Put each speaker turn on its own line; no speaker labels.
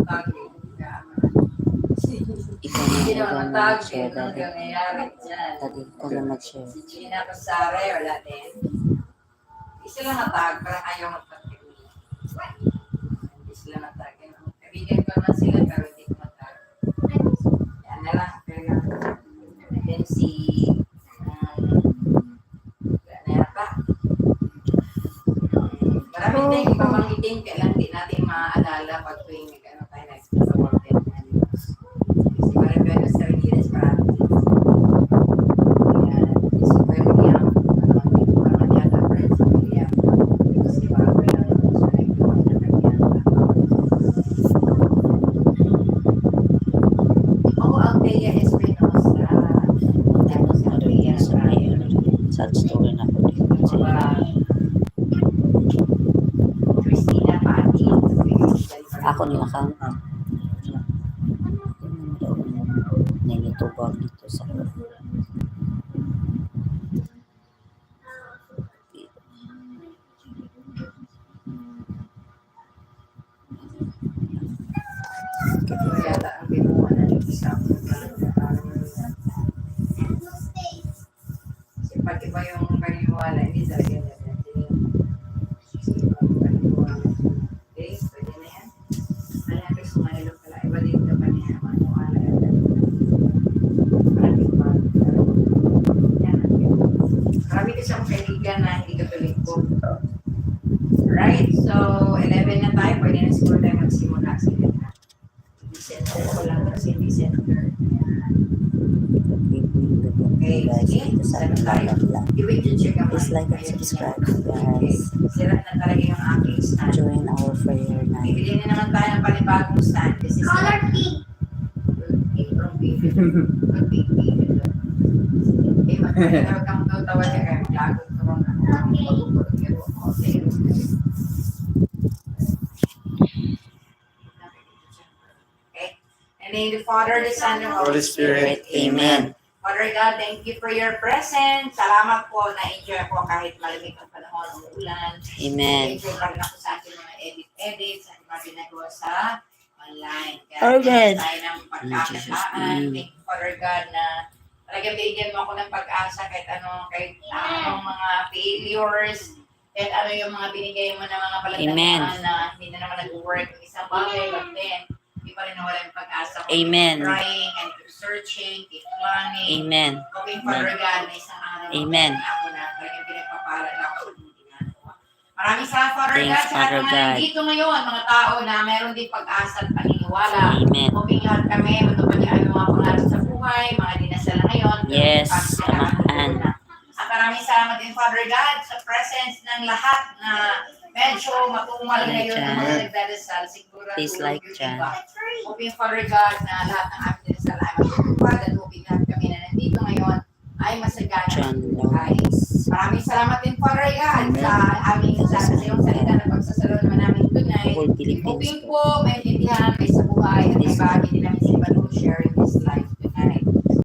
Ikaw na
Hindi
ikaw
naman
na
tag,
mag-share,
yun ang
Daddy.
nangyayari dyan.
Daddy, ikaw na mag-share.
Si Gina Pasare, wala din. Hindi sila natag, parang ayaw magpag-TV. Hindi sila natag. Kaibigan ko naman sila, pero hindi ko natag. Yan na lang. Pero, then si, ano yata? Maraming tayong ipamanggitin, kailan di natin maaalala pag tuwing ano tayo nag-support din. Si Maribel Sardinas, marami. Ayan, si William, parang yata, friends si William. Si Barbara, so nag-iwan na kanya. Oo, Althea Espinosa. Tapos si Althea
Sa may ano rin, sad story na ako dito.
Christina Pati.
Ako nila kang nilitubag dito sa
Yata ang binuha na dito sa kasi pag iba yung paniwala, hindi talaga niya. Okay, pwede na yan. Alam ko sumailo pala. Iba dito pa niya maniwala. Marami kasi akong kaibigan na hindi katulik ko. Right, so 11 na tayo. Pwede na siguro tayo magsimula. Sige na. December ko lang kasi December. Okay, sige. Saan tayo? I-check ang
Please like and subscribe, guys.
Sira na talaga yung aking stand.
Join our prayer night.
Bibili na naman tayo ng panibagong stand. This is color pink. Pink from baby. Pink baby. Okay, magkakaroon kang tutawa niya kayo. Lagot ko rin. Okay. Okay. And in the Father, the Son, and the Holy Spirit.
Amen.
Father God, thank you for your presence. Salamat po, na-enjoy ako kahit malamig ang panahon ng ulan.
Amen.
Na-enjoy pa rin ako sa ating mga edit-edit, sa mga ginagawa sa online.
Amen.
Tayo ng pagkakataan. Thank you, Father God, na talagang bigyan mo ako ng pag-asa kahit anong mga failures, kahit ano yung mga binigay mo na mga palatandaan na hindi na naman nag-work yung isang bagay, but then, hindi pa rin nawala yung pag-asa ko.
Amen.
Keep trying and keep searching, keep planning.
Amen.
Hoping Father God na isang araw
Amen.
ako na talagang pinagpapala na ako sa mga ginagawa. Maraming salamat, Father
Thanks,
God, sa lahat
Father
ng mga
God.
nandito ngayon, mga tao na meron din pag-asa at paniniwala.
Amen.
Hoping lahat kami, matupad niya ang mga pangarap sa buhay, mga dinasal na ngayon.
Yes,
tamahan. At maraming salamat din, Father God, sa presence ng lahat na medyo matumal
Like
ngayon ng
Jan.
mga nagdadasal. Siguro
Please like Jan.
hoping, Father God, na lahat ng aming dinasal ay matutupad at hoping lahat kami na nandito ngayon ay masagana
Jan
ang buhay.
Lawrence.
Maraming salamat din, Father God, sa aming sa iyong salita na pagsasalo naman namin tunay.
Whole Philippines
Hoping
po.
po, may intindihan, may sa buhay, at may bahagi din namin